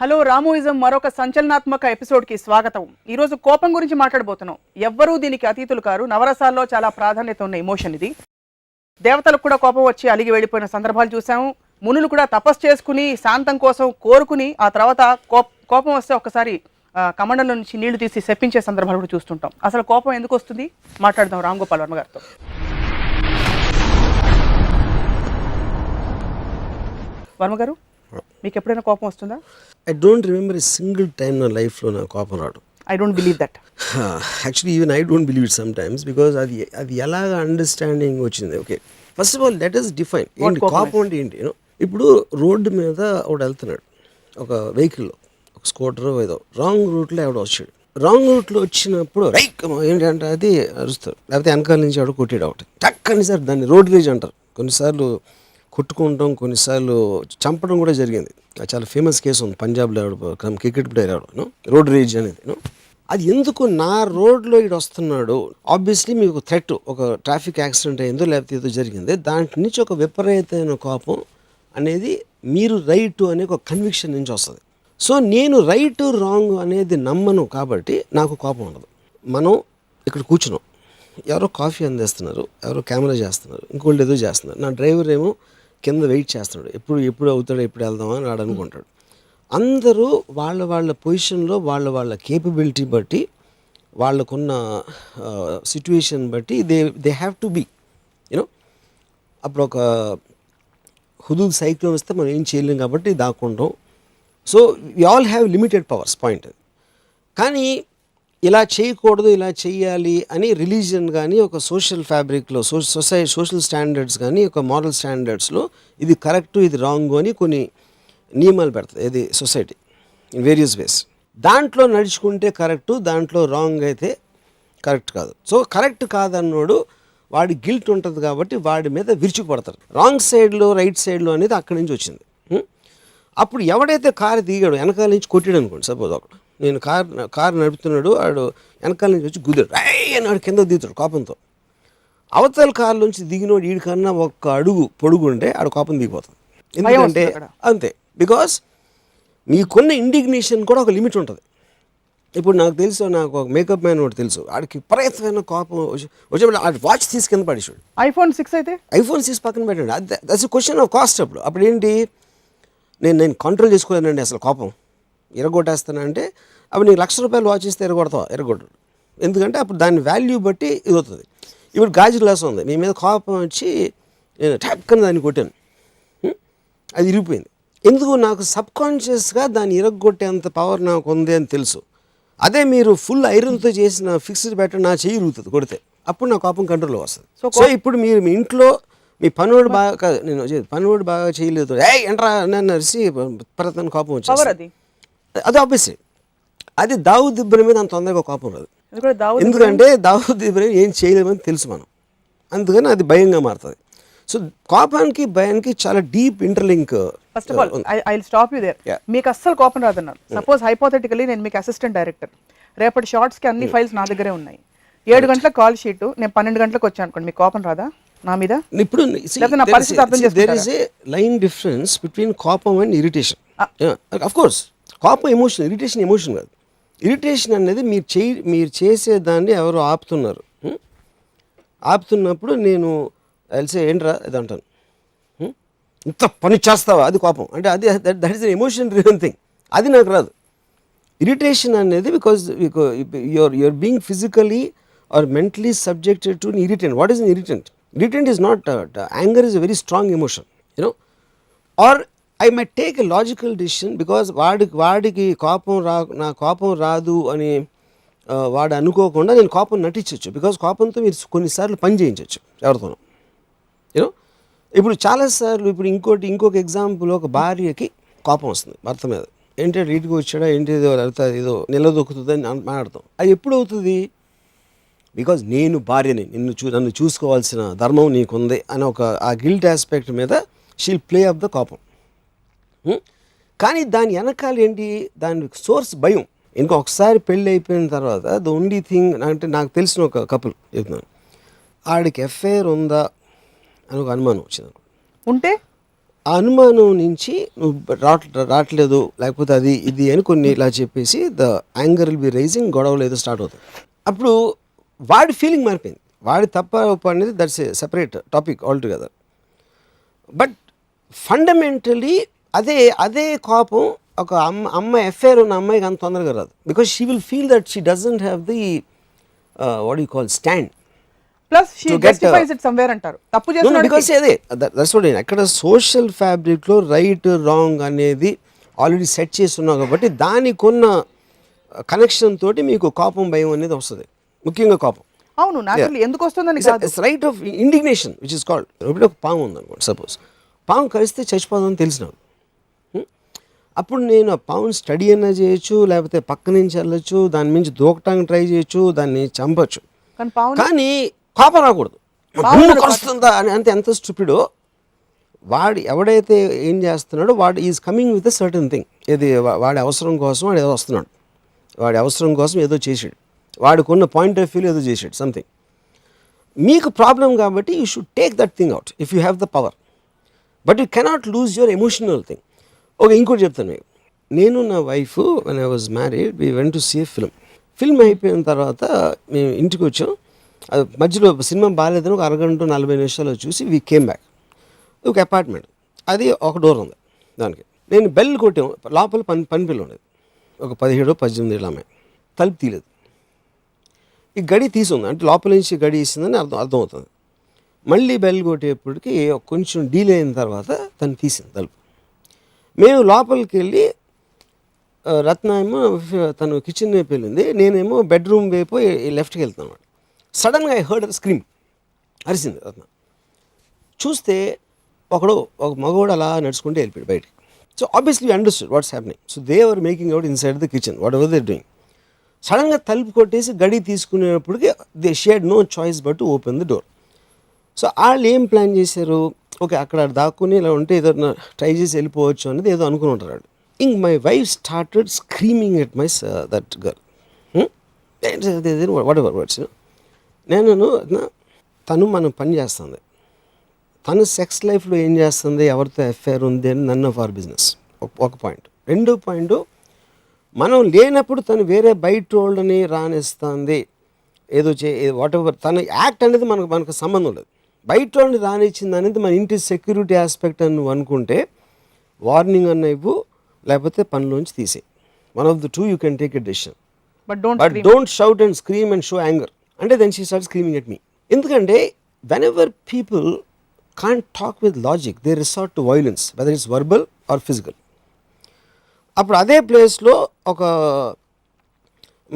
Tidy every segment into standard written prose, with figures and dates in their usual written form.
Hello రామోయిజం మరొక సంచలనాత్మక ఎపిసోడ్కి స్వాగతం. ఈరోజు కోపం గురించి మాట్లాడబోతున్నాం. ఎవ్వరూ దీనికి అతీతులు కారు. నవరసాల్లో చాలా ప్రాధాన్యత ఉన్న ఎమోషన్ ఇది. దేవతలకు కూడా కోపం వచ్చి అలిగి వెళ్ళిపోయిన సందర్భాలు చూసాము. మునులు కూడా తపస్సు చేసుకుని శాంతం కోసం కోరుకుని ఆ తర్వాత కోపం వస్తే ఒక్కసారి కమండంలో నుంచి నీళ్లు తీసి శప్పించే సందర్భాలు కూడా చూస్తుంటాం. అసలు కోపం ఎందుకు వస్తుంది మాట్లాడదాం రామ్ గోపాల్ వర్మ గారితో. వర్మ గారు, మీకు ఎప్పుడైనా కోపం వస్తుందా? I don't remember a single time నా లైఫ్లో నా కోపం రావడం. I don't believe that. Actually even I don't believe it sometimes because అది ఎలాగ అండర్స్టాండింగ్ వచ్చింది. Okay, first of all let us define ఏంటి కోపం అంటే ఏంటి. ఇప్పుడు రోడ్డు మీద ఒకడు వెళ్తున్నాడు, ఒక వెహికల్లో, ఒక స్కూటర్ ఏదో రాంగ్ రూట్లో ఎవడో వచ్చాడు. రాంగ్ రూట్లో వచ్చినప్పుడు రైట్ ఏంటంటే అది అరుస్తారు, లేకపోతే వెనకాల నుంచి ఎవడో కొట్టాడు ఒకటి టక్కని సార్, దాన్ని రోడ్ రేజ్ అంటారు. కొన్నిసార్లు కొట్టుకుంటాం, కొన్నిసార్లు చంపడం కూడా జరిగింది. చాలా ఫేమస్ కేసు ఉంది పంజాబ్లో, క్రికెట్ ప్లేయర్ ఎవడో రోడ్ రేజ్ అనేది. అది ఎందుకు నా రోడ్లో ఇటు వస్తున్నాడు, ఆబ్వియస్లీ మీకు థ్రెట్, ఒక ట్రాఫిక్ యాక్సిడెంట్ అయిందో లేకపోతే ఏదో జరిగింది, దాంట్ నుంచి ఒక విపరీతమైన కోపం అనేది మీరు రైట్ అనే ఒక కన్విక్షన్ నుంచి వస్తుంది. సో నేను రైట్ రాంగ్ అనేది నమ్మను కాబట్టి నాకు కోపం ఉండదు. మనం ఇక్కడ కూర్చున్నాం, ఎవరో కాఫీ అందిస్తున్నారు, ఎవరో కెమెరా చేస్తున్నారు, ఇంకోళ్ళు ఏదో చేస్తున్నారు, నా డ్రైవర్ ఏమో కింద వెయిట్ చేస్తున్నాడు, ఎప్పుడు అవుతాడో ఎప్పుడు వెళ్దామా అని వాడు అనుకుంటాడు. అందరూ వాళ్ళ పొజిషన్లో వాళ్ళ కేపబిలిటీ బట్టి, వాళ్ళకున్న సిచ్యువేషన్ బట్టి they have to be you know. అప్పుడు ఒక హుదూద్ సైక్లోన్ వస్తే మనం ఏం చేయలేం కాబట్టి దాక్కుంటాం. So we all have limited powers point. కానీ ఇలా చేయకూడదు, ఇలా చేయాలి అని రిలీజియన్ కానీ ఒక సోషల్ ఫ్యాబ్రిక్లో, సోషల్ స్టాండర్డ్స్ కానీ ఒక మారల్ స్టాండర్డ్స్లో ఇది కరెక్టు ఇది రాంగ్ అని కొన్ని నియమాలు పెడుతుంది ఇది సొసైటీ ఇన్ వేరియస్ వేస్. దాంట్లో నడుచుకుంటే కరెక్టు, దాంట్లో రాంగ్ అయితే కరెక్ట్ కాదు. సో కరెక్ట్ కాదన్నోడు వాడి గిల్ట్ ఉంటుంది కాబట్టి వాడి మీద విరుచుకుపడతారు. రాంగ్ సైడ్లో రైట్ సైడ్లో అనేది అక్కడి నుంచి వచ్చింది. అప్పుడు ఎవడైతే కారు దిగాడు వెనకాల నుంచి కొట్టాడు అనుకోండి, సపోజ్ ఒకడు, నేను కారు నడుపుతున్నాడు, వాడు వెనకాల నుంచి వచ్చి గుద్దాడు, అని వాడు కింద దిగుతాడు కోపంతో. అవతల కారు నుంచి దిగినోడు వీడికన్నా ఒక్క అడుగు పొడుగు ఉంటే ఆడు కోపం దిగిపోతుంది. ఎందుకంటే అంతే, బికాస్ మీకున్న ఇండిగ్నేషన్ కూడా ఒక లిమిట్ ఉంటుంది. ఇప్పుడు నాకు తెలుసు, నాకు ఒక మేకప్ మ్యాన్ ఒకటి తెలుసు, ఆడికి విపరీతమైన కోపం వచ్చేప్పుడు ఆడి వాచ్ తీసి కింద పడేసాడు. iPhone 6 అయితే iPhone 6 పక్కన పెట్టండి, దట్స్ క్వశ్చన్ ఆఫ్ కాస్ట్. అప్పుడు ఏంటి, నేను కంట్రోల్ చేసుకోలేనండి అసలు కోపం, ఎరగొట్టేస్తానంటే అప్పుడు నీకు ₹1,00,000 వాచ్ ఇస్తే ఎరగొట్టడు. ఎందుకంటే అప్పుడు దాని వాల్యూ బట్టి ఇది అవుతుంది. ఇప్పుడు గాజు గ్లాస్ ఉంది, మీ మీద కోపం వచ్చి నేను ట్యాప్కని దాన్ని కొట్టాను, అది ఇరిగిపోయింది. ఎందుకు, నాకు సబ్కాన్షియస్గా దాన్ని ఇరగొట్టేంత పవర్ నాకు ఉంది అని తెలుసు. అదే మీరు ఫుల్ ఐరన్తో చేసిన ఫిక్స్డ్ బ్యాటర్ నా చెయ్యి ఇరుగుతుంది కొడితే, అప్పుడు నా కోపం కంట్రోల్లో వస్తుంది. సో ఇప్పుడు మీరు మీ ఇంట్లో మీ పనివాడు బాగా, నేను పనివాడు బాగా చేయలేదు, ఎంట్రా నన్ను అరిసి ప్రతన కోపం వచ్చింది, అది ఆబ్వియస్లీ అది దావుద్ ఇబ్రహీం మీద అంత తొందరగా కోపం రాదు. ఎందుకంటే దావుద్ ఇబ్రహీం ఏం చేయలేమని తెలుసు మనం, అందుకని అది భయంగా మారుతుంది. సో కోపానికి భయానికి చాలా deep interlink. First of all I will stop you there. మీకు అస్సలు కోపం రాదన్నారు. సపోజ్ హైపోథెటికల్లీ నేను మీకు అసిస్టెంట్ డైరెక్టర్, రేపటి షార్ట్స్కి అన్ని ఫైల్స్ నా దగ్గరే ఉన్నాయి, 7 గంటల కాల్ షీట్, నేను 12 గంటలకు వచ్చాను అనుకోండి, మీకు కోపం రాదా నా మీద? ఇప్పుడు there is a line difference between కోపం అండ్ ఇరిటేషన్. ఆఫ్ కోర్స్ కోపం ఎమోషన్, ఇరిటేషన్ ఎమోషన్ కాదు. ఇరిటేషన్ అనేది మీరు చేసేదాన్ని ఎవరు ఆపుతున్నారు, ఆపుతున్నప్పుడు నేను తెలిసే ఏంట్రా ఇది అంటాను, ఇంత పని చేస్తావా, అది కోపం. అంటే అది that is an emotion driven thing, అది నాకు రాదు. ఇరిటేషన్ అనేది because you're being physically or mentally subjected to irritant. What is an irritant? Irritant is not, anger is a very strong emotion, or I might take a logical decision because వాడికి నా కోపం రాదు అని వాడు అనుకోకుండా నేను కోపం నటించవచ్చు, బికాజ్ కోపంతో మీరు కొన్నిసార్లు పని చేయించవచ్చు ఎవరితోనో. ఇప్పుడు చాలాసార్లు ఇప్పుడు ఇంకొక ఎగ్జాంపుల్, ఒక భార్యకి కోపం వస్తుంది భర్త మీద, ఏంటంటే రీతికి వచ్చాడా ఏంటి ఏదో నిలదొక్కుతుందని మాట్లాడతాం. అది ఎప్పుడు అవుతుంది, బికాజ్ నేను భార్యని, నన్ను చూసుకోవాల్సిన ధర్మం నీకుంది అని ఒక ఆ గిల్ట్ ఆస్పెక్ట్ మీద షీల్ ప్లే ఆఫ్ ద కోపం. కానీ దాని వెనకాల ఏంటి, దాని సోర్స్ భయం. ఇంకొకసారి పెళ్ళి అయిపోయిన తర్వాత ద ఓన్లీ థింగ్ అంటే, నాకు తెలిసిన ఒక కపుల్ చెప్తున్నాను, ఆడికి ఎఫ్ఐఆర్ ఉందా అని ఒక అనుమానం వచ్చింది. ఉంటే ఆ అనుమానం నుంచి నువ్వు రావట్లేదు లేకపోతే అది ఇది అని కొన్ని ఇలా చెప్పేసి the anger will be rising, గొడవలు ఏదో స్టార్ట్ అవుతుంది. అప్పుడు వాడి ఫీలింగ్ మారిపోయింది. వాడి తప్ప ఒప్ప అనేది that's a separate topic all together. But fundamentally అదే కోపం ఒక అమ్మాయి ఎఫ్ఐఆర్ ఉన్న అమ్మాయికి అంత తొందరగా రాదు. Because she will feel that she doesn't have the what you call stand. Plus she justifies it somewhere అంటారు. తప్పు చేస్తున్నాడు బికాస్ అదే దట్స్ వాట్ అక్కడ సోషల్ ఫ్యాబ్రిక్లో రైట్ రాంగ్ అనేది ఆల్రెడీ సెట్ చేసి ఉన్నాం కాబట్టి దానికి ఉన్న కనెక్షన్ తోటి మీకు కోపం భయం అనేది వస్తుంది, ముఖ్యంగా కోపం. అవును, నాకు ఎందుకు వస్తుందని కాదు, it's right of indignation which is called. ఇప్పుడు ఒక పాము ఉందనుకోండి, సపోజ్ పాము కలిస్తే చచ్చిపోదామని తెలిసినాను. అప్పుడు నేను ఆ పాముని స్టడీ అయినా చేయొచ్చు, లేకపోతే పక్క నుంచి వెళ్ళొచ్చు, దాని నుంచి దూకటానికి ట్రై చేయొచ్చు, దాన్ని చంపచ్చు, కానీ కోపం రాకూడదు. కలుస్తుందా అని ఎంత స్టూపిడో వాడు ఎవడైతే ఏం చేస్తున్నాడో వాడు is coming with a certain thing. ఇది వాడి అవసరం కోసం వాడు ఏదో వస్తున్నాడు, వాడి అవసరం కోసం ఏదో చేసాడు, వాడికున్న పాయింట్ ఆఫ్ వ్యూలో ఏదో చేసాడు సంథింగ్. మీకు ప్రాబ్లం కాబట్టి you should take that thing out if you have the power, but you cannot lose your emotional thing. Okay, ఇంకోటి చెప్తాను మీకు. నేను నా wife when I was married we went to see a film అయిపోయిన తర్వాత మేము ఇంటికి వచ్చాం. అది మధ్యలో సినిమా బాగాలేదని ఒక అరగంట 40 నిమిషాలు చూసి వీ కేమ్ బ్యాక్. ఒక అపార్ట్మెంట్, అది ఒక డోర్ ఉంది దానికి. నేను బెల్ కొట్టాం, లోపల పని పిల్ల ఉండేది, ఒక 17-18 ఏళ్ళ అమ్మాయి. తలుపు తీయలేదు. ఈ గడి తీసుంది అంటే లోపల నుంచి గడి ఇస్తుందని అర్థమవుతుంది. మళ్ళీ బెల్ కొట్టేప్పటికి కొంచెం డీలే అయిన తర్వాత తను తీసింది తలుపు. మేము లోపలికి వెళ్ళి రత్న ఏమో తను కిచెన్ వైపు వెళ్ళింది, నేనేమో బెడ్రూమ్ వైపు లెఫ్ట్కి వెళ్తున్నాను. సడన్గా ఐ హర్డ్ స్క్రీమ్, అరిసింది రత్న. చూస్తే ఒక మగవాడు అలా నడుచుకుంటే వెళ్ళిపోయాడు బయటికి. So obviously understood what's happening. So they are making out inside the kitchen whatever they doing. సడన్గా తలుపు కొట్టేసి గడి తీసుకునేటప్పటికి they had no choice but to open the door. So వాళ్ళు ఏం ప్లాన్ చేశారు, ఓకే అక్కడ దాక్కుని ఇలా ఉంటే ఏదో ట్రై చేసి వెళ్ళిపోవచ్చు అనేది ఏదో అనుకుని ఉంటారు వాళ్ళు. ఇంక my wife started screaming at my that girl what ever words. నేను తను మనం పని చేస్తుంది, తను సెక్స్ లైఫ్లో ఏం చేస్తుంది, ఎవరితో ఎఫ్ఐఆర్ ఉంది అని నన్ ఆఫ్ అవర్ బిజినెస్. ఒక పాయింట్. రెండో పాయింట్, మనం లేనప్పుడు తను వేరే బయట వాళ్ళని రానిస్తుంది, ఏదో వాట్ ఎవర్ తన యాక్ట్ అనేది మనకు సంబంధం లేదు. బయట వాళ్ళని రానిచ్చింది అనేది మన ఇంటి సెక్యూరిటీ ఆస్పెక్ట్ అని నువ్వు అనుకుంటే వార్నింగ్ అన్న ఇవ్వు, లేకపోతే పనిలోంచి తీసే. One of the two you can take a decision. But don't shout and scream and show anger. అంటే then she start screaming at me. ఎందుకంటే whenever people can't talk with logic, they resort to violence, whether it's verbal or physical. అప్పుడు అదే ప్లేస్లో ఒక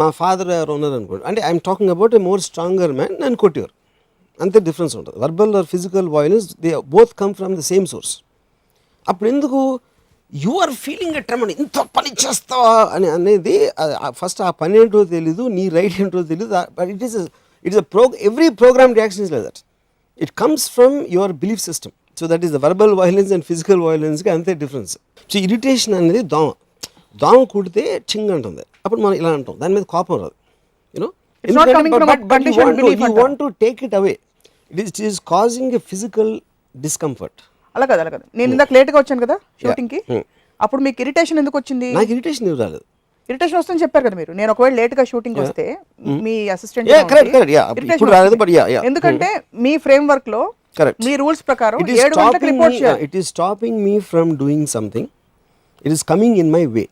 మా father ఎవరు ఉన్నారు అనుకోండి, అంటే I'm talking about a more stronger man, నన్ను కొట్టేవారు. అంతే డిఫరెన్స్ ఉంటుంది. Verbal or physical violence they both come from the same source. అప్పుడు ఎందుకు you are feeling a tremor, ఇంత పని చేస్తావా అని అనేది ఫస్ట్ ఆ పని ఏంటో తెలీదు, నీ రైట్ ఏంటో తెలీదు. But it is every programme reaction is like that. It comes from your belief system. So that is the verbal violence and physical violence కి అంతే డిఫరెన్స్. సో ఇరిటేషన్ అనేది దోమ కుడితే చింగ్ అంటుంది, అప్పుడు మనం ఇలా అంటాం, దాని మీద కోపం రాదు. You know you want to take it away. It is causing a physical discomfort. అలా కదా నేను ఇందాక లేట్గా వచ్చాను కదా షూటింగ్ కి, అప్పుడు మీకు ఇరిటేషన్ ఎందుకు వచ్చింది? నాకు ఇరిటేషన్ రాలేదు. ఇరిటేషన్ వస్తుందని చెప్పారు కదా మీరు. నేను ఒకవేళ లేట్ గా షూటింగ్ వస్తే మీ అసిస్టెంట్, ఎందుకంటే మీ ఫ్రేమ్ వర్క్ లో మీ రూల్స్ ప్రకారం 7 గంటలకు రిపోర్ట్ చేయాలి. It is stopping me from doing something. It is coming in my way.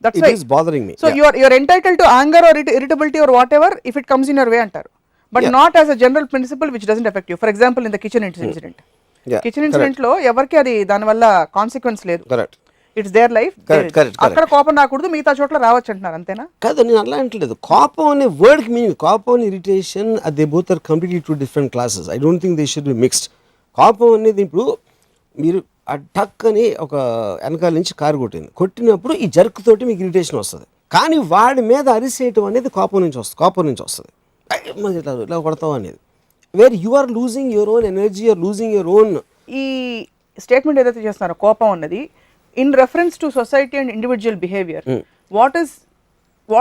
It is bothering me. So you are entitled to anger or irritability or whatever if it comes in your way antaru, but not as a general principle which doesn't affect you. For example, in the kitchen incident, kitchen incident lo evarki adi dani valla consequence ledu. Correct. It's their life. అక్కడ కోపం రాకూడదు, మిగతా చోట్ల రావచ్చు అంటున్నారు, అంతేనా? కాదు, నేను అలా అంటలేదు. కోపం అనే వర్డ్ మీనింగ్, కోపం irritation, they both are completely two different classes. I don't think they should be mixed. కోపం అనేది ఇప్పుడు మీరు ఆ టక్ అని ఒక వెనకాల నుంచి కారు కొట్టినప్పుడు ఈ జర్క్ తోటి మీకు ఇరిటేషన్ వస్తుంది. కానీ వాడి మీద అరిసేయటం అనేది కోపం నుంచి వస్తుంది. ఇలా కొడతావు అనేది where you are losing your own energy, you're losing your own. ఈ స్టేట్మెంట్ ఏదైతే చేస్తున్నారో కోపం అన్నది in reference to society and individual behavior, what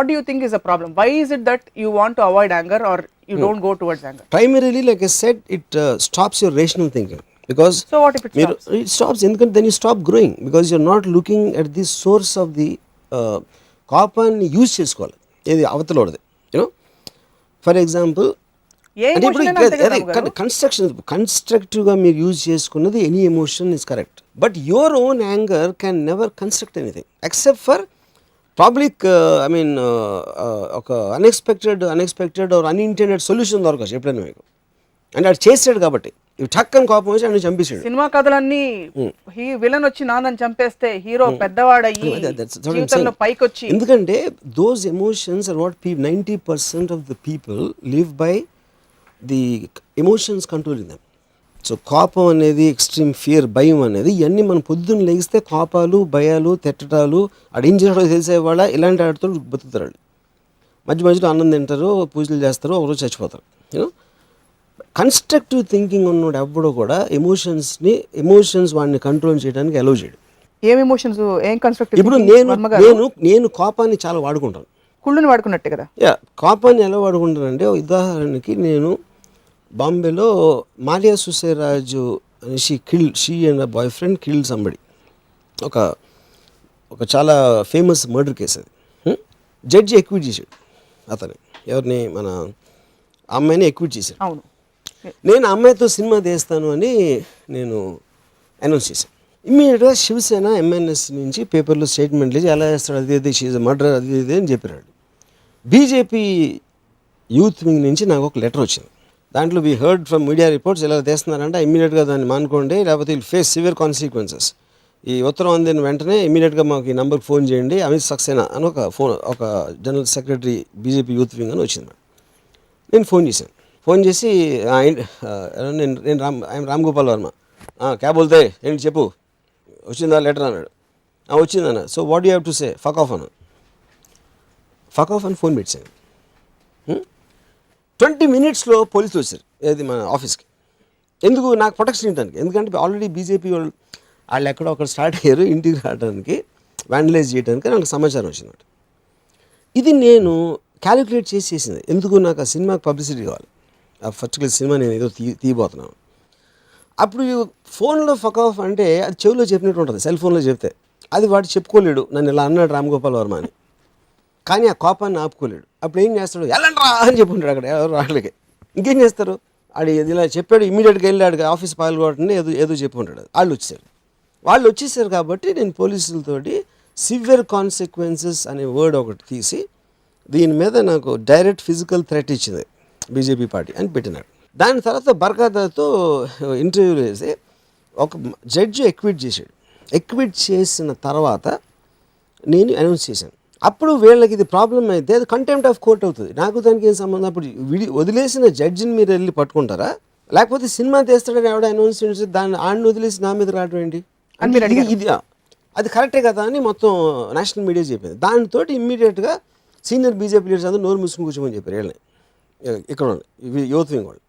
do you think is a problem? Why is it that you want to avoid anger or you don't go towards anger? Primarily, like I said, it stops your rational thinking. Because so what if మీరు it stops, ఎందుకంటే then you stop growing because you're not looking at the source of the కాపాన్ని use చేసుకోవాలి, ఏది అవతలది. You know for example a అంటే ఇప్పుడు emotion అంతే కదా రాము గారు? కన్స్ట్రక్టివ్గా మీరు యూజ్ చేసుకున్నది any emotion is correct, but your own anger can never construct anything except for public. I mean ఒక అన్ఎక్స్పెక్టెడ్ ఆర్ అన్ఇంటెండెడ్ సొల్యూషన్ దొరకచ్చు ఎప్పుడైనా మీకు. అంటే అది చేసాడు కాబట్టి ఇవి టక్కని కోపం వచ్చి ఆయన చంపేసాడు. సినిమా కథలన్నీ విలన్ వచ్చి నాన్నని చంపేస్తే హీరో పెద్దవాడయ్యి జీవితంలో పైకి వచ్చి, ఎందుకంటే those emotions are what 90% of the people live by the emotions controlling them. So కోపం అనేది, ఎక్స్ట్రీమ్ ఫియర్, భయం అనేది, ఇవన్నీ మనం పొద్దున్న లేగిస్తే కోపాలు, భయాలు, తిట్టడాలు, అడించడం తెలిసేవాళ్ళ ఇలాంటి ఆడితో బతుకుతారు వాళ్ళు. మధ్యలో అన్నం తింటారు, పూజలు చేస్తారు, ఒకరోజు చచ్చిపోతారు. యూనో కన్స్ట్రక్టివ్ థింకింగ్ ఉన్నోడు ఎవ్వడో కూడా ఎమోషన్స్ వాడిని కంట్రోల్ చేయడానికి అలౌ చేయడు. ఏం ఎమోషన్స్, ఏం కన్స్ట్రక్టివ్? ఇప్పుడు నేను కోపాన్ని చాలా వాడుకుంటాను. కుళ్ళుని వాడుకున్నట్టే కదా. కోపాన్ని ఎలా వాడుకుంటానంటే, ఉదాహరణకి నేను బాంబేలో మాలియా సుసేరాజు అని she and boy friend killed somebody. ఒక చాలా ఫేమస్ మర్డర్ కేసు అది. జడ్జి ఎక్విట్ చేశాడు అతని, ఎవరిని, మన అమ్మాయిని ఎక్విట్ చేశాడు. అవును, నేను అమ్మాయితో సినిమా తీస్తాను అని నేను అనౌన్స్ చేశాను. ఇమ్మీడియట్గా శివసేన ఎంఎన్ఎస్ నుంచి పేపర్లో స్టేట్మెంట్ లేచి ఎలా చేస్తాడు, అది షీజ్ మర్డర్, అది ఇది అని చెప్పాడు. బీజేపీ యూత్ వింగ్ నుంచి నాకు ఒక లెటర్ వచ్చింది. దాంట్లో we heard from media reports ఎలా తీస్తున్నారంటే ఇమ్మీడియట్గా దాన్ని మానుకోండి, లేకపోతే విల్ ఫేస్ సివియర్ కాన్సిక్వెన్సెస్. ఈ ఉత్తరం అందిన వెంటనే ఇమ్మీడియట్గా మాకు ఈ నెంబర్కి ఫోన్ చేయండి, అమిత్ సక్సేనా అని ఒక general secretary BJP youth wing అని వచ్చింది. నేను ఫోన్ చేశాను. ఫోన్ చేసి నేను రామ్ గోపాల్ వర్మ, క్యాబ్ బోల్తే ఏంటి చెప్పు, వచ్చిందా లెటర్ అన్నాడు. వచ్చిందన్న. So what you have to say, fuck off అని ఫోన్ పెట్టాను. 20 minutesలో పోలీసులు వచ్చారు ఏది మన ఆఫీస్కి. ఎందుకు, నాకు ప్రొటెక్షన్ ఇవ్వడానికి. ఎందుకంటే ఆల్రెడీ బీజేపీ వాళ్ళు ఎక్కడో ఒకరు స్టార్ట్ అయ్యారు ఇంటికి రావడానికి, వ్యాండలైజ్ చేయడానికి నాకు సమాచారం వచ్చిందన్నమాట. ఇది నేను క్యాలిక్యులేట్ చేసేసింది. ఎందుకు, నాకు ఆ సినిమాకి పబ్లిసిటీ కావాలి, ఆ పర్టికులర్ సినిమా నేను ఏదో తీయబోతున్నాను. అప్పుడు ఫోన్లో ఫక్ ఆఫ్ అంటే అది చెవిలో చెప్పినట్టు ఉంటుంది, సెల్ ఫోన్లో చెప్తే అది వాడు చెప్పుకోలేడు, నన్ను ఇలా అన్నాడు రామ్ గోపాల్ వర్మ అని. కానీ ఆ కోపాన్ని ఆపుకోలేడు. అప్పుడు ఏం చేస్తాడు, ఎలాంటి రా అని చెప్పుకుంటాడు అక్కడ ఎవరు వాళ్ళకి. ఇంకేం చేస్తారు, ఆడు ఇలా చెప్పాడు, ఇమీడియట్గా వెళ్ళాడు ఆఫీస్ పాల్గొట్టని ఏదో చెప్పుకుంటాడు. వాళ్ళు వచ్చేసారు కాబట్టి నేను పోలీసులతోటి సివియర్ కాన్సిక్వెన్సెస్ అనే వర్డ్ ఒకటి తీసి దీని మీద నాకు డైరెక్ట్ ఫిజికల్ థ్రెట్ ఇచ్చింది బీజేపీ పార్టీ అని పెట్టినాడు. దాని తర్వాత బర్ఖాదాతో ఇంటర్వ్యూలు వేసి ఒక జడ్జి ఎక్విట్ చేశాడు. ఎక్విట్ చేసిన తర్వాత నేను అనౌన్స్ చేశాను. అప్పుడు వీళ్ళకి ఇది ప్రాబ్లం అయితే అది కంటెంప్ట్ ఆఫ్ కోర్ట్ అవుతుంది. నాకు దానికి ఏం సంబంధం. అప్పుడు వదిలేసిన జడ్జిని మీరు వెళ్ళి పట్టుకుంటారా, లేకపోతే సినిమా తీస్తాడని ఎవడ అనౌన్స్ చేసి దాన్ని ఆడిని వదిలేసి నా మీద రావడం ఏంటి ఇది అది కరెక్టే కదా అని మొత్తం నేషనల్ మీడియా చెప్పింది. దానితో ఇమ్మీడియట్గా సీనియర్ బీజేపీ లీడర్స్ అందరూ నోరు మూసుకుని కూర్చోమని చెప్పారు వీళ్ళని, ఇక్కడ యూత్ వింగ్ వాళ్ళు.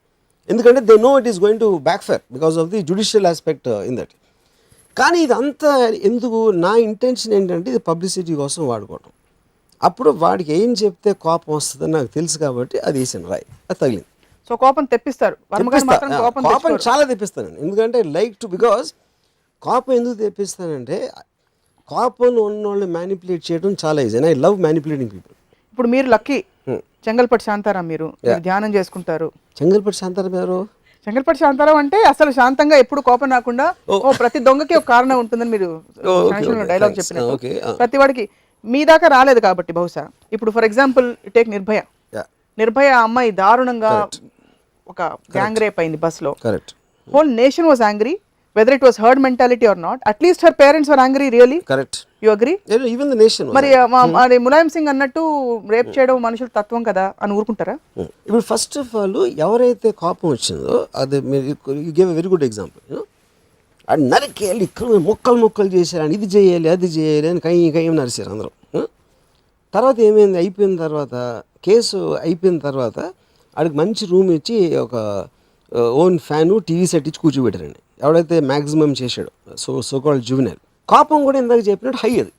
ఎందుకంటే they know it is going to back fire because of the judicial aspect in that. కానీ ఇదంతా ఎందుకు, నా ఇంటెన్షన్ ఏంటంటే ఇది పబ్లిసిటీ కోసం వాడుకోవటం. అప్పుడు వాడికి ఏం చెప్తే కోపం వస్తుందని నాకు తెలుసు కాబట్టి అది వేసాను రాయి, అది తగిలింది. సో కోపం తెప్పిస్తారు, కోపం చాలా తెప్పిస్తాను. ఎందుకంటే లైక్ టు, బికాస్ కోపం ఎందుకు తెప్పిస్తానంటే కోపంలో ఉన్న వాళ్ళు మ్యానిపులేట్ చేయడం చాలా easy. And I love manipulating people. ఇప్పుడు మీరు లక్కీ, చెంగల్పట్టి శాంతారాం మీరు ధ్యానం చేసుకుంటారు. చెంగల్పట్టి శాంతారాం ఎవరు? చెంగల్పట్టి శాంతారాం అంటే అసలు శాంతంగా ఎప్పుడు కోపం రాకుండా ప్రతి దొంగకి ఒక కారణం ఉంటుందని మీరు డైలాగ్ చెప్పినారు. ప్రతి వాడికి మీ దాకా రాలేదు కాబట్టి బహుశా. ఇప్పుడు ఫర్ ఎగ్జాంపుల్ టేక్ నిర్భయ అమ్మాయి దారుణంగా ఒక గ్యాంగ్ రేప్ అయింది బస్లో. Whole nation was angry, whether it was herd mentality or not. At least her parents were angry, really. Correct. You agree? Yeah, even the nation was. మరి ములాయం సింగ్ అన్నట్టు rape చేయడం మనుషుల తత్వం కదా అని ఊరుకుంటారా? ఇప్పుడు ఫస్ట్ ఆఫ్ ఆల్ ఎవరైతే కోపం వచ్చిందో అది you give a very good example. అది నరికేయాలి, ఇక్కడ మొక్కలు చేశారు, ఇది చేయాలి అది చేయాలి అని కై నరిశారు అందరూ. తర్వాత ఏమైంది, అయిపోయిన తర్వాత కేసు అయిపోయిన తర్వాత ఆడికి మంచి రూమ్ ఇచ్చి ఒక ఓన్ ఫ్యాను టీవీ సెట్ ఇచ్చి కూర్చోబెట్టారండి ఎవడైతే మ్యాక్సిమం చేశాడో, సో కాల్డ్ జువెనైల్. కోపం కూడా ఇందాక చెప్పినట్టు హై, అది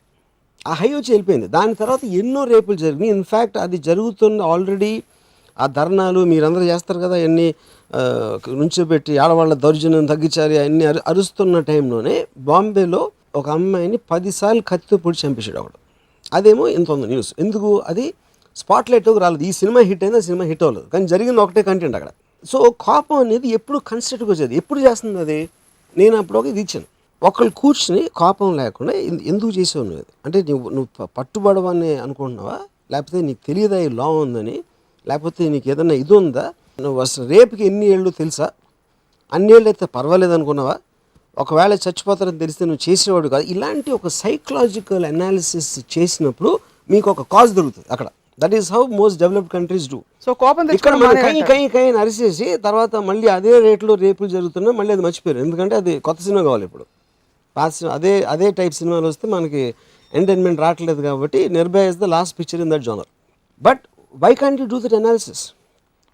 ఆ హై వచ్చి వెళ్ళిపోయింది. దాని తర్వాత ఎన్నో రేపులు జరిగినాయి. ఇన్ఫ్యాక్ట్ అది జరుగుతున్న ఆల్రెడీ ఆ ధర్నాలు మీరందరూ చేస్తారు కదా, అన్నీ నుంచోబెట్టి ఆడవాళ్ళ దౌర్జన్యం తగ్గించాలి అన్నీ అరుస్తున్న టైంలోనే బాంబేలో ఒక అమ్మాయిని 10 సార్లు కత్తితో పొడి చంపేశాడు ఒకడు. అదేమో ఇంత ఉంది న్యూస్. ఎందుకు అది స్పాట్లైట్లోకి రాలేదు. ఈ సినిమా హిట్ అయింది, ఆ సినిమా హిట్ అవ్వలేదు, కానీ జరిగింది ఒకటే కంటెంట్ అక్కడ. సో కోపం అనేది ఎప్పుడు కన్స్ట్రక్ట్గా వచ్చేది, ఎప్పుడు చేస్తుంది అది. నేను అప్పుడు ఒక ఇది ఇచ్చాను, ఒకళ్ళు కూర్చుని కోపం లేకుండా ఎందుకు చేసావు నువ్వు, అంటే నువ్వు పట్టుబడవని అనుకుంటున్నావా, లేకపోతే నీకు తెలియదా ఈ లా ఉందని, లేకపోతే నీకు ఏదన్నా ఇది ఉందా, నువ్వు అసలు రేపుకి ఎన్ని ఏళ్ళు తెలుసా, అన్ని ఏళ్ళు అయితే పర్వాలేదు అనుకున్నావా, ఒకవేళ చచ్చిపోతారని తెలిస్తే నువ్వు చేసేవాడు కాదు. ఇలాంటి ఒక సైకలాజికల్ అనాలిసిస్ చేసినప్పుడు మీకు ఒక కాజ్ దొరుకుతుంది అక్కడ. That is how most developed countries do. So కోపం ఇక్కడ మనం కై అరిసేసి తర్వాత మళ్ళీ అదే రేట్లో రేపులు జరుగుతున్నా మళ్ళీ అది మర్చిపోయారు, ఎందుకంటే అది కొత్త సినిమా కావాలి. ఇప్పుడు అదే టైప్ సినిమాలు వస్తే మనకి ఎంటర్టైన్మెంట్ రావట్లేదు, కాబట్టి Nirbhaya is the last picture in that genre. But why can't you do that analysis?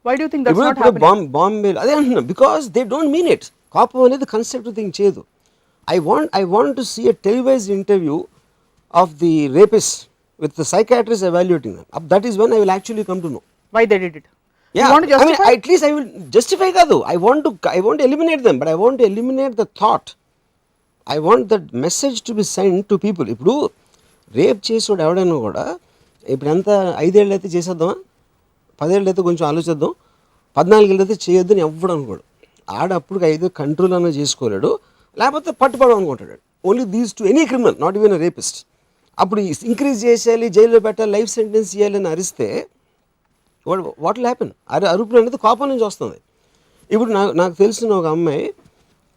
Why do think that's not happening? బాంబేలో అదే అంటున్నా, because they don't mean it. కోపం అనేది కన్సెప్ట్ థింగ్ చేయదు. I want to see a televised interview of the rapist with the psychiatrist evaluating them. That is when I will actually come to know why they did it. Yeah, you want to justify? I mean, at least I will justify kadu. I want to eliminate them, but I want to eliminate the thought. I want that message to be sent to people. Ippudu rape చేసోడు ఎవడైనా కూడా ఇప్పుడు ఎంత 5 ఏళ్ళు అయితే చేసేద్దామా, 10 ఏళ్ళు అయితే కొంచెం ఆలోచిద్దాం, 14 ఏళ్ళు అయితే చేయొద్దని ఎవ్వడు అనుకోడు. ఆడప్పుడు 5 కంట్రోల్ అన్న చేసుకోలేడు, లేకపోతే పట్టుబడం అనుకుంటాడు. Only these to any criminal, not even a rapist. అప్పుడు ఇంక్రీజ్ చేసేయాలి, జైల్లో పెట్టాలి, లైఫ్ సెంటెన్స్ చేయాలని అరిస్తే వాట్ విల్ హ్యాపెన్? అరుపులు అనేది కోపం నుంచి వస్తుంది. ఇప్పుడు నాకు తెలిసిన ఒక అమ్మాయి,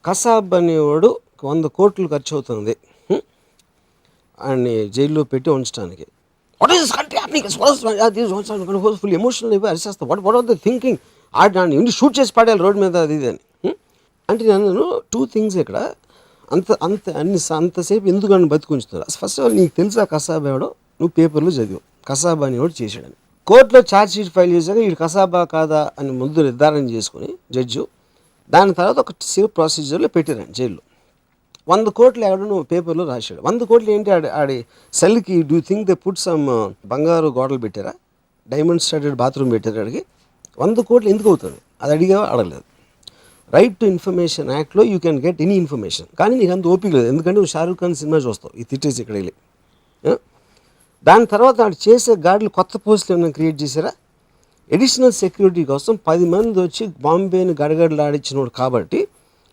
కసాబ్ అనేవాడు 100 కోట్లు ఖర్చు అవుతుంది ఆయన్ని జైల్లో పెట్టి ఉంచడానికి. వాట్ ఈస్ ఫుల్ ఎమోషనల్ అయిపోయి అరిసేస్తా. What are the thinking? ఆడిని ఇంటి షూట్ చేసి పడేయాలి రోడ్డు మీద, అది ఇది అని. అంటే నన్ను 2 థింగ్స్ ఇక్కడ అంతసేపు ఎందుకు అని బతికుంచుతున్నారు. ఫస్ట్ ఆఫ్ ఆల్ నీకు తెలుసా కసాబ్ ఎవడో? నువ్వు పేపర్లో చదివావు కసాబా అని వాడు చేశాడని. కోర్టులో ఛార్జ్ షీట్ ఫైల్ చేశాక వీడు కసాబా కాదా అని ముందు నిర్ధారణ చేసుకుని జడ్జు, దాని తర్వాత ఒక సేఫ్ ప్రొసీజర్లో పెట్టారండి జైల్లో. 100 కోట్లు ఎవడో నువ్వు పేపర్లో రాశాడు. 100 కోట్లు ఏంటి? ఆడి సెల్కి do think they put some బంగారు గోడలు పెట్టారా, డైమండ్ స్టార్టెడ్ బాత్రూమ్ పెట్టారు అడిగి. 100 కోట్లు ఎందుకు అవుతుంది అది అడిగా అడగలేదు. రైట్ టు ఇన్ఫర్మేషన్ యాక్ట్లో you can get any information, కానీ నీకు అంత ఓపిక లేదు, ఎందుకంటే నువ్వు షారూఖ్ ఖాన్ సినిమా చూస్తావు, ఈ తిట్టేసి ఇక్కడ వెళ్ళి. దాని తర్వాత వాడు చేసే గార్డులు కొత్త పోస్టులు ఏమైనా క్రియేట్ చేశారా? ఎడిషనల్ సెక్యూరిటీ కోసం 10 మంది వచ్చి బాంబేని గడగడలాడించినోడు కాబట్టి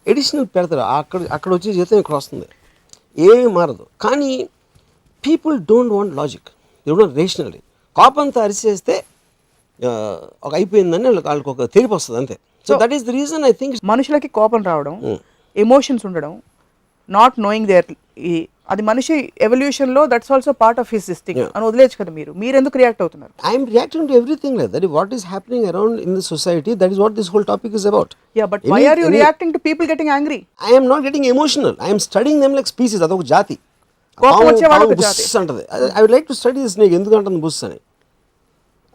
ఎడిషనల్ పెడతారు. అక్కడ వచ్చే జీతం ఇక్కడ వస్తుంది, ఏమీ మారదు. కానీ people don't want logic, they don't rationally. కోపంతో అరిచేస్తే ఒక అయిపోయిందని వాళ్ళకి ఒక తెలిపి వస్తుంది అంతే. So that is the reason I think మనుషులకి కోపం రావడం, ఎమోషన్స్ ఉండడం, నాట్ నోయింగ్ దేర్, అది మనిషి ఎవల్యూషన్ లో that's also part of his thing అని వదిలేచ్చు కదా. మీరు ఎందుకు రియాక్ట్ అవుతున్నారు? I'm reacting to everything like that. What is happening around in the society, that is what this whole topic is about. Yeah, but why are you reacting to people getting angry? I'm not getting emotional, I'm studying them like species. అదొక జాతి, కోపం వచ్చే వాళ్ళకి జాతి అంటది. I would like to study this. నీకు ఎందుకు అంటుంది బుస్ అని?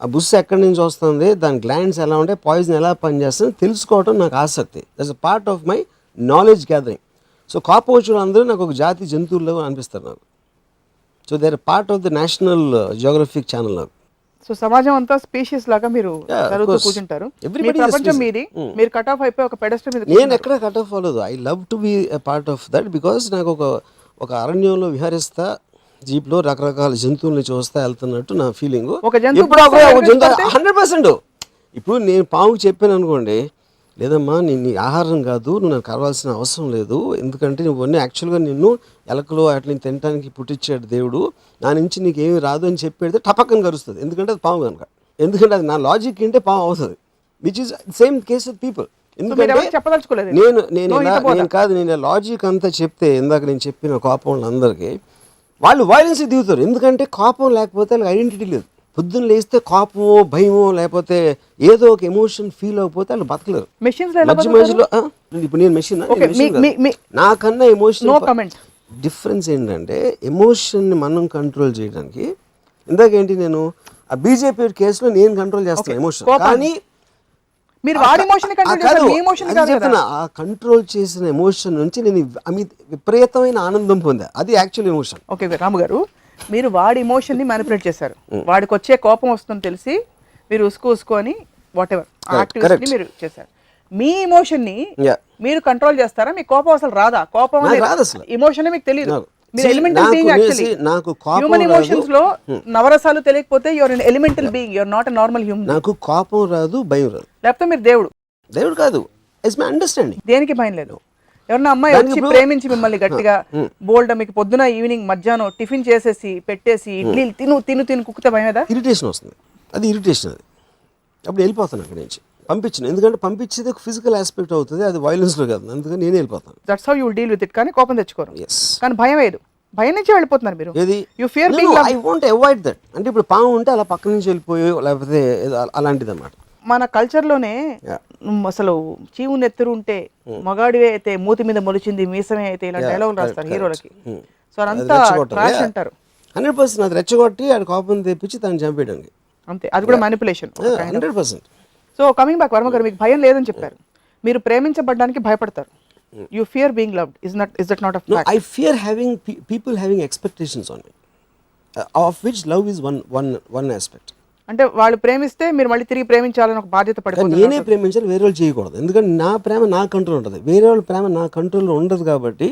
ఆ బుస్ ఎక్కడి నుంచి వస్తుంది, దాని గ్లాండ్స్ ఎలా ఉంటాయి, పాయిజన్ ఎలా పనిచేస్తుంది తెలుసుకోవడం నాకు ఆసక్తి. That's a part of my knowledge gathering. So కాపోచులు అందరూ నాకు ఒక జాతి జంతువుల్లో అనిపిస్తారు నాకు. So they are part of the National Geographic channel నాకు. సో సమాజం అంతా స్పీషీస్ లాగా మీరు చదువుతూ కూర్చుంటారు. ప్రపంచం మీది, మీరు కట్ ఆఫ్ అయిపోయి ఒక పెడస్టర్ మీద. నేను ఎక్కడ కట్ ఆఫ్ అవ్వలేదు. I love to be a part of that, because నాకు ఒక అరణ్యంలో విహరిస్తా, జీప్లో రకరకాల జంతువుల్ని చూస్తా వెళ్తున్నట్టు నా ఫీలింగ్. 100%. ఇప్పుడు నేను పాముకి చెప్పాను అనుకోండి, లేదమ్మా నీ ఆహారం కాదు, నువ్వు నాకు కావాల్సిన అవసరం లేదు, ఎందుకంటే నువ్వన్నీ యాక్చువల్గా నిన్ను ఎలకలో అట్లా తినడానికి పుట్టించాడు దేవుడు, నా నుంచి నీకేమి రాదు అని చెప్పేది టపక్కని కరుస్తుంది, ఎందుకంటే అది పాము కనుక. ఎందుకంటే అది నా లాజిక్ ఏంటే పాము అవుతుంది, which is same case with people. ఎందుకంటే నేను లాజిక్ అంతా చెప్తే, ఇందాక నేను చెప్పిన కోపం అందరికీ వాళ్ళు వైలెన్స్ దిగుతారు. ఎందుకంటే కోపం లేకపోతే వాళ్ళకి ఐడెంటిటీ లేదు. పొద్దున్న లేస్తే కోపమో భయమో లేకపోతే ఏదో ఒక ఎమోషన్ ఫీల్ అయిపోతే వాళ్ళు బతకలేరు. మధ్యలో ఇప్పుడు నేను మెషిన్, నాకన్నా ఎమోషన్ డిఫరెన్స్ ఏంటంటే, ఎమోషన్ని మనం కంట్రోల్ చేయడానికి, ఇందాకేంటి నేను ఆ బీజేపీ కేసులో నేను కంట్రోల్ చేస్తాను ఎమోషన్, కానీ ఆ కంట్రోల్ చేసిన ఎమోషన్ నుంచి నేను విపరీతమైన ఆనందం పొందా, అది యాక్చువల్ ఎమోషన్. ఓకే రాము గారు, మీరు వాడి ఎమోషన్ ని మ్యానిపులేట్ చేశారు. వాడికి వచ్చే కోపం వస్తుందని తెలిసి మీరు ఉసుకొని వాట్ ఎవర్ యాక్టివిటీ మీరు చేశారు. మీ ఎమోషన్ ని Yeah. మీరు కంట్రోల్ చేస్తారా? మీ కోపం అసలు రాదా? కోపం నాకు రాదు అసలు. ఎమోషన్ మీకు తెలియదు. నాకు. మీరు See, ఎలిమెంటల్ బీయింగ్ యాక్చువల్లీ. నాకు కోపం హ్యూమన్ రాదు. ఎమోషన్స్ లో నవరసాలు తెలియకపోతే your an elemental being, your not a normal human. నాకు కోపం రాదు, భయం రాదు. లేకపోతే మీరు దేవుడు. దేవుడు కాదు, ఇట్స్ మై అండర్స్టాండింగ్. దేనికి భయం లేదు. ఎవరన్నా అమ్మాయి వచ్చి ప్రేమించి మిమ్మల్ని గట్టిగా బోల్డ్ మీకు పొద్దున ఈవినింగ్ మధ్యాహ్నం టిఫిన్ చేసేసి పెట్టేసి ఇడ్లీలు తిను తిను తిను కుక్కితే భయమేదా? ఇరిటేషన్ వస్తుంది. అది ఇరిటేషన్. అది అప్పుడు వెళ్ళిపోతాను అక్కడి నుంచి. పంపించను, ఎందుకంటే పంపించేది ఒక ఫిజికల్ ఆస్పెక్ట్ అవుతుంది, అది వైలెన్స్లో కాదు, అందుకని నేనే వెళ్ళిపోతాను. That's how you will deal with it. కానీ కోపం తెచ్చుకోరు. ఎస్. కానీ భయం లేదు. భయం నుంచి వెళ్ళిపోతున్నారు మీరు. ఏది you fear being I want avoid that. అంటే ఇప్పుడు పాము ఉంటే అలా పక్క నుంచి వెళ్ళిపోయి లేకపోతే అలాంటిది అన్నమాట. మన కల్చర్లోనే అసలు చీవు నెత్తురు ఉంటే మగాడివే అయితే మూతి మీద మొలిచింది మీసమే అయితే ఇలాంటి డైలాగులు రాస్తారు హీరోలకి. సో అదంతా ట్రాష్ అంటారు. 100% అది రెచ్చగొట్టి ఆడ కోపం తెప్పించి తను చంపేయడానికి. అంతే, అది కూడా manipulation. 100%. So coming back, Varma గారు మీకు భయం లేదని చెప్పారు. మీరు ప్రేమించబడడానికి భయపడతారు. You fear being loved. Is that not a fact? I fear having people having expectations on me, of which love is one aspect. అంటే వాళ్ళు ప్రేమిస్తే మీరు మళ్ళీ తిరిగి ప్రేమించాలని ఒక బాధ్యత కానీ పడిపోతుంది. నేనే ప్రేమించాలి, వేరే వాళ్ళు చేయకూడదు. ఎందుకంటే నా ప్రేమ నా కంట్రోల్ ఉంటుంది, వేరే వాళ్ళ ప్రేమ నా కంట్రోల్లో ఉండదు. కాబట్టి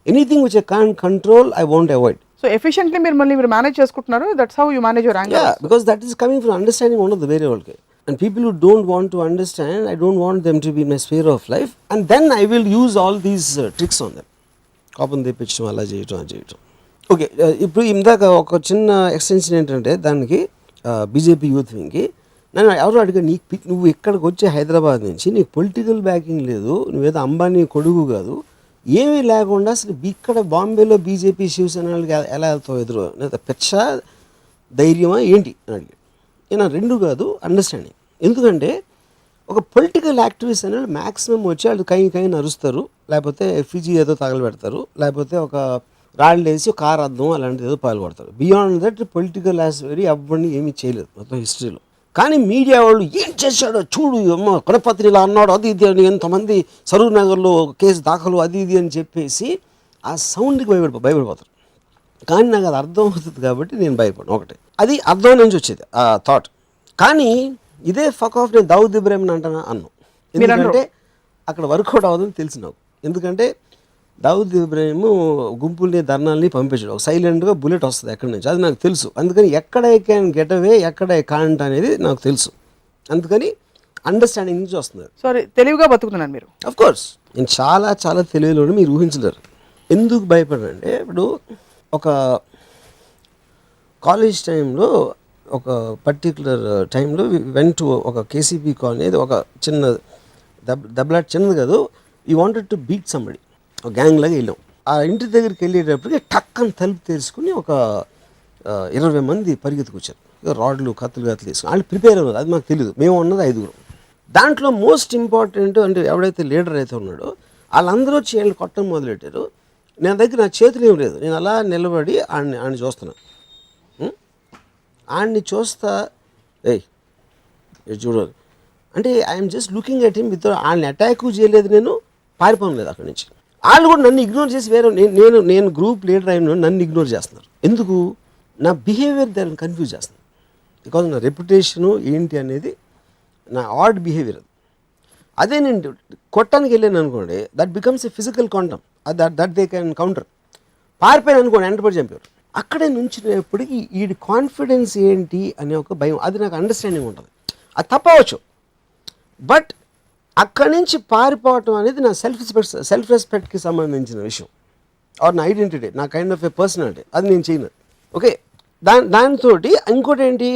anything which I can't control I want avoid. So efficiently మీరు మేనేజ్ చేసుకుంటున్నారు. That's how you manage your anger. Because that is coming from understanding ఉండదు వేరే వాళ్ళకి. And people who don't want to understand, I don't want them to be my sphere of life, and then I will use all these tricks on them. కోపం తెప్పించడం, అలా చేయటం, అది చేయటం. Okay, ఇప్పుడు ఇందాక ఒక చిన్న ఎక్స్టెన్షన్ ఏంటంటే దానికి బీజేపీ యూత్ వింగ్కి నన్ను ఎవరు అడిగా, నువ్వు ఇక్కడికి వచ్చే హైదరాబాద్ నుంచి నీకు పొలిటికల్ బ్యాకింగ్ లేదు, నువ్వేదో అంబానీ కొడుకు కాదు, ఏమీ లేకుండా అసలు ఇక్కడ బాంబేలో బీజేపీ శివసేనకి ఎలా వెళ్తావు ఎదురు, పెచ్చ ధైర్యమా ఏంటి అని అడిగాడు. నేను రెండు కాదు, అండర్స్టాండింగ్. ఎందుకంటే ఒక పొలిటికల్ యాక్టివిస్ట్ అనేది మ్యాక్సిమం వచ్చి వాళ్ళు కై నరుస్తారు, లేకపోతే ఎఫ్ఈజీ ఏదో తగలబెడతారు, లేకపోతే ఒక రాళ్ళు వేసి కార్ అద్దం అలాంటిది ఏదో పాల్గొడతారు. బియాండ్ దట్ పొలిటికల్ యాస్పెక్ట్ ఎవరిని ఏమీ చేయలేదు మొత్తం హిస్టరీలో. కానీ మీడియా వాళ్ళు ఏం చేశాడో చూడు, అమ్మ గణపతి ఇలా అన్నాడు, అది ఇది అని ఎంతమంది సరూర్ నగర్లో కేసు దాఖలు అది ఇది అని చెప్పేసి ఆ సౌండ్కి భయపడిపోతారు. కానీ నాకు అది అర్థం అవుతుంది కాబట్టి నేను భయపడను. ఒకటి అది అర్థం నుంచి వచ్చేది ఆ థాట్. కానీ ఇదే ఫక్ ఆఫ్ నేను దావుద్ ఇబ్రాహిం అంటానా అన్నాను. ఎందుకంటే అక్కడ వర్కౌట్ అవ్వదని తెలిసి నాకు. ఎందుకంటే దావుద్ ఇబ్రాహిం గుంపుల్ని ధర్నాల్ని పంపించాడు, ఒక సైలెంట్గా బుల్లెట్ వస్తుంది ఎక్కడి నుంచి, అది నాకు తెలుసు. అందుకని ఎక్కడ ఐ క్యాన్ గెట్ అవే, ఎక్కడ ఐ కాంట్ అనేది నాకు తెలుసు. అందుకని అండర్స్టాండింగ్ నుంచి వస్తుంది. సారీ, తెలివిగా బతుకుతున్నాను మీరు. అఫ్ కోర్స్ నేను చాలా చాలా తెలివిలోనే మీరు ఊహించలేరు. ఎందుకు భయపడంటే ఇప్పుడు ఒక కాలేజ్ టైంలో ఒక పర్టికులర్ టైంలో వెంట్ టు ఒక కేసీపీ కాలనీ, ఒక చిన్న దెబ్బలాట, చిన్నది కాదు, ఈ వాంటెడ్ టు బీట్ సంబడి, ఒక గ్యాంగ్ లాగా వెళ్ళాం. ఆ ఇంటి దగ్గరికి వెళ్ళేటప్పటికి టక్కని తలుపు తెరుచుకుని ఒక 20 మంది పరిగెత్తుకొచ్చారు. రాడ్లు కత్తులు తీసుకుని వాళ్ళు ప్రిపేర్ అవ్వదు, అది మాకు తెలియదు. మేము ఉన్నది 5. దాంట్లో మోస్ట్ ఇంపార్టెంట్ అంటే ఎవడైతే లీడర్ అయితే ఉన్నాడో వాళ్ళందరూ వచ్చి వీళ్ళు కొట్టడం మొదలెట్టారు. నా దగ్గర నా చేతులు ఏం లేదు, నేను అలా నిలబడి ఆడిని చూస్తున్నాను. ఆడిని చూస్తా ఏయ్ చూడాలి అంటే I'm just looking at him with. వాళ్ళని అటాక్ చేయలేదు, నేను పారిపోను లేదు అక్కడి నుంచి. వాళ్ళు కూడా నన్ను ఇగ్నోర్ చేసి వేరే నేను గ్రూప్ లీడర్ అయిన నన్ను ఇగ్నోర్ చేస్తున్నారు. ఎందుకు? నా బిహేవియర్ దాన్ని కన్ఫ్యూజ్ చేస్తుంది. బికాజ్ నా రెప్యుటేషను ఏంటి అనేది నా ఆడ్ బిహేవియర్. అదే నేను కొట్టడానికి వెళ్ళాను అనుకోండి, that becomes a physical quantum, that they can counter. పారిపోయాను అనుకోండి, వెంటబడి చంపారు. అక్కడే నుంచినప్పటికీ వీడి కాన్ఫిడెన్స్ ఏంటి అనే ఒక భయం, అది నాకు అండర్స్టాండింగ్ ఉంటుంది. అది తప్పవచ్చు, బట్ అక్కడి నుంచి పారిపోవటం అనేది నా సెల్ఫ్ రెస్పెక్ట్కి సంబంధించిన విషయం, ఆర్ నా ఐడెంటిటీ, నా కైండ్ ఆఫ్ ఏ పర్సనాలిటీ. అది నేను చేయను. ఓకే, దాంతో ఇంకోటి ఏంటి,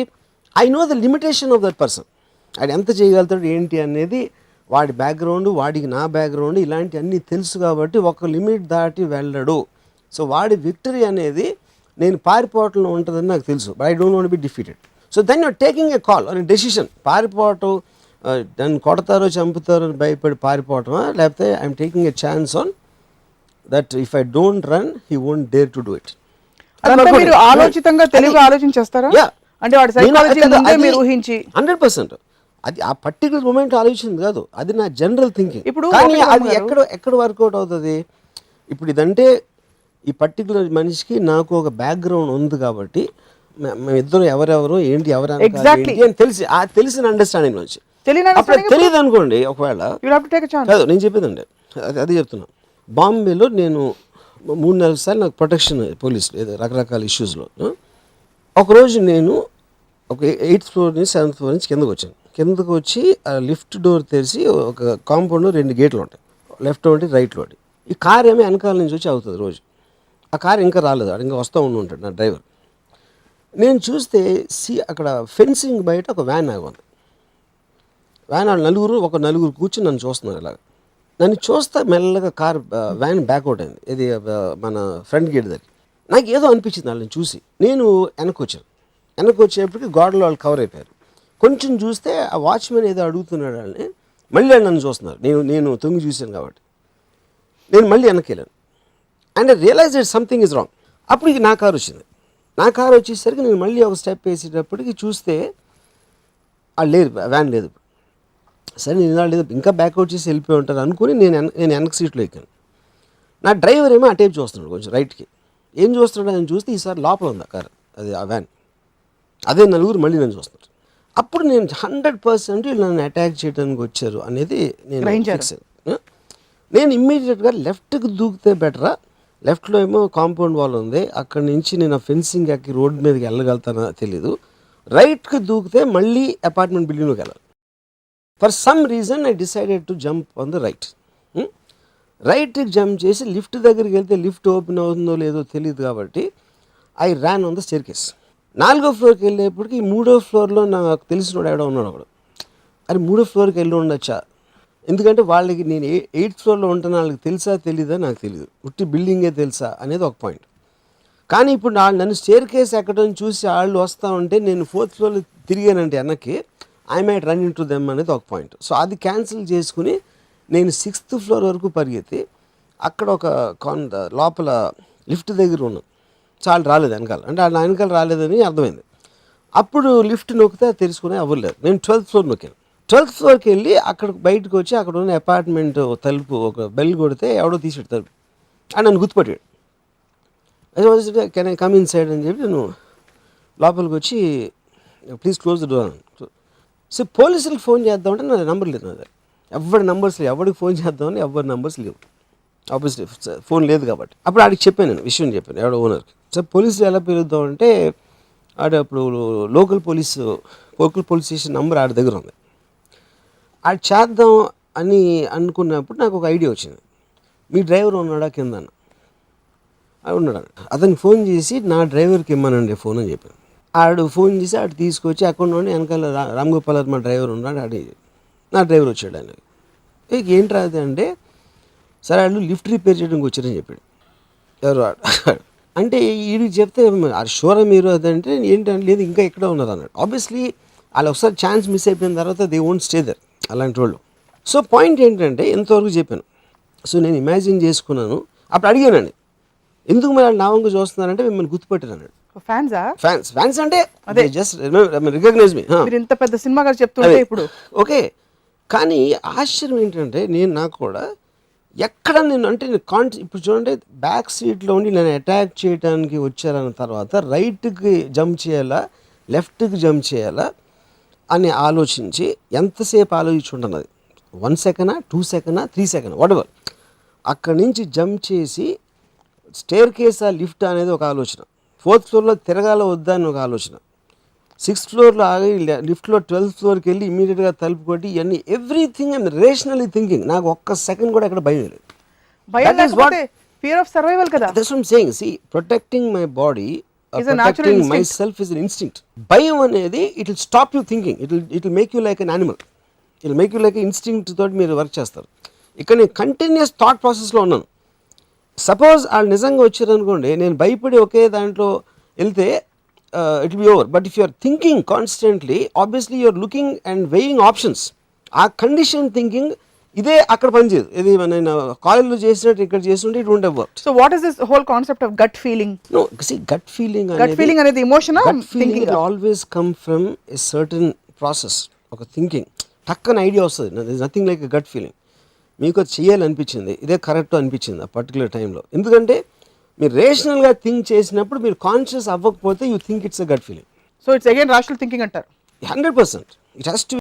I know the limitation of that person. ఆయన ఎంత చేయగలుగుతాడు ఏంటి అనేది, వాడి బ్యాక్గ్రౌండ్, వాడికి నా బ్యాక్గ్రౌండ్, ఇలాంటి అన్నీ తెలుసు. కాబట్టి ఒక లిమిట్ దాటి వెళ్ళడు. సో వాడి విక్టరీ అనేది నేను పారిపోవటంలో ఉంటుందని నాకు తెలుసు, but I don't want be defeated. So then you're taking a call or a decision. పారిపోవటం, నన్ను కొడతారో చంపుతారో అని భయపడి పారిపోవటమా, లేకపోతే I'm taking a chance on that if I don't run he won't dare to do it. మీరు ఆలోచితంగా తెలివిగా ఆలోచించేస్తారా? అంటే వాడి సైకాలజీ ముందే మీరు ఊహించి 100%. అది ఆ పర్టికులర్ మూమెంట్ ఆలోచించింది కాదు, అది నా జనరల్ థింకింగ్. ఇప్పుడు కానీ అది ఎక్కడ వర్కౌట్ అవుతుంది. ఇప్పుడు ఇదంటే ఈ పర్టికులర్ మనిషికి నాకు ఒక బ్యాక్గ్రౌండ్ ఉంది కాబట్టి మేమిద్దరం ఎవరెవరు ఏంటి అని తెలిసిన అండర్స్టాండింగ్ నుంచి అప్పుడు తెలియదు అనుకోండి ఒకవేళ కాదు నేను చెప్పేదండి అది చెప్తున్నా. బాంబేలో నేను 3 నెలల సార్లు నాకు ప్రొటెక్షన్ పోలీసులు ఏదో రకరకాల ఇష్యూస్లో. ఒకరోజు నేను ఒక 8th ఫ్లోర్ నుంచి 7th ఫ్లోర్ నుంచి కిందకు వచ్చి ఆ లిఫ్ట్ డోర్ తెరిచి ఒక కాంపౌండ్లో 2 గేట్లు ఉంటాయి, లెఫ్ట్ ఒకటి రైట్లో ఒకటి. ఈ కార్ ఏమో వెనకాల నుంచి వచ్చి అవుతుంది రోజు. ఆ కార్ ఇంకా రాలేదు, అది ఇంకా వస్తూ ఉంటాడు నా డ్రైవర్. నేను చూస్తే అక్కడ ఫెన్సింగ్ బయట ఒక వ్యాన్ ఆగుంది. వ్యాన్ ఒక నలుగురు కూర్చుని నన్ను చూస్తున్నారు. ఇలాగ నన్ను చూస్తే మెల్లగా కార్ వ్యాన్ బ్యాక్అవుట్ అయింది, ఇది మన ఫ్రంట్ గేట్ దగ్గర. నాకు ఏదో అనిపించింది వాళ్ళని చూసి. నేను వెనక్కి వచ్చేప్పటికి గోడలో వాళ్ళు కవర్ అయిపోయారు. కొంచెం చూస్తే ఆ వాచ్మెన్ ఏదో అడుగుతున్నాడు వాళ్ళని, మళ్ళీ వాళ్ళు నన్ను చూస్తున్నారు. నేను తొంగి చూశాను కాబట్టి నేను మళ్ళీ వెనక్కి వెళ్ళాను. And realise that something is wrong. అప్పుడు నా కారు వచ్చింది. నా కారు వచ్చేసరికి నేను మళ్ళీ ఒక స్టెప్ వేసేటప్పటికి చూస్తే వాళ్ళు లేదు, వ్యాన్ లేదు. సరే నేను ఇలా లేదు, ఇంకా బ్యాక్అవుట్ చేసి వెళ్ళిపోయి ఉంటాను అనుకుని నేను వెనక సీట్లో ఎక్కాను. నా డ్రైవర్ ఏమో ఆ టైప్ చూస్తున్నాడు, కొంచెం రైట్కి. ఏం చూస్తున్నాడు అని చూస్తే ఈసారి లోపల ఉంది ఆ కారు, అది ఆ వ్యాన్. అదే నలుగురు మళ్ళీ నన్ను చూస్తున్నారు. అప్పుడు నేను 100% వీళ్ళు నన్ను అటాక్ చేయడానికి వచ్చారు అనేది నేను ఫిక్స్ అయ్యాను. నేను ఇమ్మీడియట్గా లెఫ్ట్కి దూకితే బెటరా, లెఫ్ట్లో ఏమో కాంపౌండ్ వాల్ ఉంది, అక్కడి నుంచి నేను ఫెన్సింగ్ ఎక్కి రోడ్డు మీదకి వెళ్ళగలుగుతానో తెలీదు. రైట్కి దూకితే మళ్ళీ అపార్ట్మెంట్ బిల్డింగ్లోకి వెళ్ళాలి. For some reason I decided to jump on the right. రైట్కి జంప్ చేసి లిఫ్ట్ దగ్గరికి వెళ్తే లిఫ్ట్ ఓపెన్ అవుతుందో లేదో తెలియదు కాబట్టి I ran on the staircase. 4వ ఫ్లోర్కి వెళ్ళేప్పటికి 3వ ఫ్లోర్లో నాకు తెలిసినోడు ఎవడో ఉన్నాడు అక్కడ. అది 3వ ఫ్లోర్కి వెళ్ళి ఉండొచ్చా, ఎందుకంటే వాళ్ళకి నేను 8th ఫ్లోర్లో ఉంటాను, వాళ్ళకి తెలుసా తెలీదా నాకు తెలియదు, ఉట్టి బిల్డింగే తెలుసా అనేది ఒక పాయింట్. కానీ ఇప్పుడు నన్ను స్టేర్ కేస్ ఎక్కడం చూసి వాళ్ళు వస్తూ ఉంటే నేను 4th ఫ్లోర్లో తిరిగానంటే వెనక్కి, I might run in to them అనేది ఒక పాయింట్. సో అది క్యాన్సిల్ చేసుకుని నేను 6th ఫ్లోర్ వరకు పరిగెత్తి అక్కడ ఒక లోపల లిఫ్ట్ దగ్గర ఉన్నాను. చాలా రాలేదు వెనకాల, అంటే వాళ్ళ వెనకాల రాలేదని అర్థమైంది. అప్పుడు లిఫ్ట్ నొక్కితే తెలుసుకునే అవ్వలేదు. నేను 12th ఫ్లోర్ నొక్కాను. 12th ఫ్లోర్కి వెళ్ళి అక్కడ బయటకు వచ్చి అక్కడ ఉన్న అపార్ట్మెంట్ తలుపు ఒక బెల్ కొడితే ఎవడో తీసాడు తలుపు, అని నన్ను గుర్తుపట్టాడు. Can I come inside అని చెప్పి నేను లోపలికి వచ్చి please close the door. So పోలీసులకు ఫోన్ చేద్దామంటే నా నెంబర్ లేదు, నా దగ్గర ఎవరి నెంబర్స్ లేవు. ఎవరికి ఫోన్ చేద్దామని ఎవరి నెంబర్స్ లేవు, ఆబ్వియస్లీ ఫోన్ లేదు కాబట్టి. అప్పుడు ఆడికి చెప్పాను, నేను విషయం చెప్పాను ఎవడో ఓనర్కి. సో పోలీసులు ఎలా పిలుద్దామంటే అప్పుడు లోకల్ పోలీస్ స్టేషన్ నెంబర్ ఆడి దగ్గర ఉంది. ఆడు చేద్దాం అని అనుకున్నప్పుడు నాకు ఒక ఐడియా వచ్చింది. మీ డ్రైవర్ ఉన్నాడా కింద అన్న. ఉన్నాడు. అతనికి ఫోన్ చేసి నా డ్రైవర్కి ఇమ్మనండి ఫోన్ అని చెప్పాను. ఆడు ఫోన్ చేసి ఆడు తీసుకొచ్చి అక్కడ నుండి వెనకాల రామ్ గోపాల్ మా డ్రైవర్ ఉన్నాడు, ఆడి నా డ్రైవర్ వచ్చాడు. ఆయన ఏంటి రాదు అంటే, సరే వాళ్ళు లిఫ్ట్ రిపేర్ చేయడానికి వచ్చారని చెప్పాడు. ఎవరు అంటే వీడికి చెప్తే షూరా మీరు అదంటే ఏంటంటే లేదు ఇంకా ఎక్కడ ఉన్నారు అన్నాడు. ఆబ్వియస్లీ వాళ్ళు ఒకసారి ఛాన్స్ మిస్ అయిపోయిన తర్వాత దే వోంట్ స్టే దర్ అలాంటి వాళ్ళు. సో పాయింట్ ఏంటంటే ఎంతవరకు చెప్పాను. సో నేను ఇమాజిన్ చేసుకున్నాను. అప్పుడు అడిగానండి, ఎందుకు మరి వాళ్ళు నావంగా చూస్తున్నారంటే మిమ్మల్ని గుర్తుపట్టారు అన్నాడు. ఫ్యాన్స్ అంటే అదే జస్ట్ రికగ్నైజ్ మీ. ఇంత పెద్ద సినిమా గారు చెప్తుంటే ఇప్పుడు ఓకే. కానీ ఆశ్చర్యం ఏంటంటే నాకు కూడా ఎక్కడ నేను అంటే ఇప్పుడు చూడండి, బ్యాక్ సీట్లో ఉండి నేను అటాక్ చేయడానికి వచ్చారన్న తర్వాత రైట్కి జంప్ చేయాలా లెఫ్ట్కి జంప్ చేయాలా అని ఆలోచించి ఎంతసేపు ఆలోచించుంటున్నది, 1 సెకండా 2 సెకండా 3 సెకండ్ వాటెవర్. అక్కడి నుంచి జంప్ చేసి స్టేర్ కేసా లిఫ్ట్ అనేది ఒక ఆలోచన, 4th ఫ్లోర్లో తిరగాల వద్దా అని ఒక ఆలోచన, 6th ఫ్లోర్లో ఆగి లిఫ్ట్లో 12th ఫ్లోర్కి వెళ్ళి ఇమీడియట్గా తలుపు కొట్టి ఇవన్నీ ఎవ్రీథింగ్ ఐమ్ రేషనల్లీ థింకింగ్. నాకు ఒక్క సెకండ్ కూడా ఎక్కడ భయం లేదు. ఫియర్ ఆఫ్ సర్వైవల్ కదా. That's what I'm saying. See protecting my body, protecting my self is an instinct. భయం అనేది it will stop you thinking, it will make you like an animal, it will make you like instinct తోటి మీరు work చేస్తారు. ఇక్కడ నేను continuous thought ప్రాసెస్లో ఉన్నాను. Suppose వాళ్ళు నిజంగా వచ్చారనుకోండి, నేను భయపడి ఒకే దాంట్లో వెళ్తే it will be over. But if you are thinking constantly, obviously you are looking and weighing options. ఆ కండిషన్ థింకింగ్ ఇదే అక్కడ పనిచేయదు. ఇది నేను కాలేజ్లో చేసినట్టు ఇక్కడ చేస్తుంటే it won't have worked. So what is this whole concept of gut feeling? No, see gut feeling అనేది ఎమోషన్. Gut feeling always come from a certain process, ఒక థింకింగ్. టక్కన ఐడియా వస్తుంది. There is nothing like a gut feeling. మీకు అది చేయాలనిపించింది, ఇదే correct అనిపించింది ఆ పర్టికులర్ టైంలో. ఎందుకంటే మీరు రేషనల్గా థింక్ చేసినప్పుడు మీరు కాన్షియస్ అవ్వకపోతే you think it's a gut feeling. So it's again rational thinking అంటారు. 100%. It has to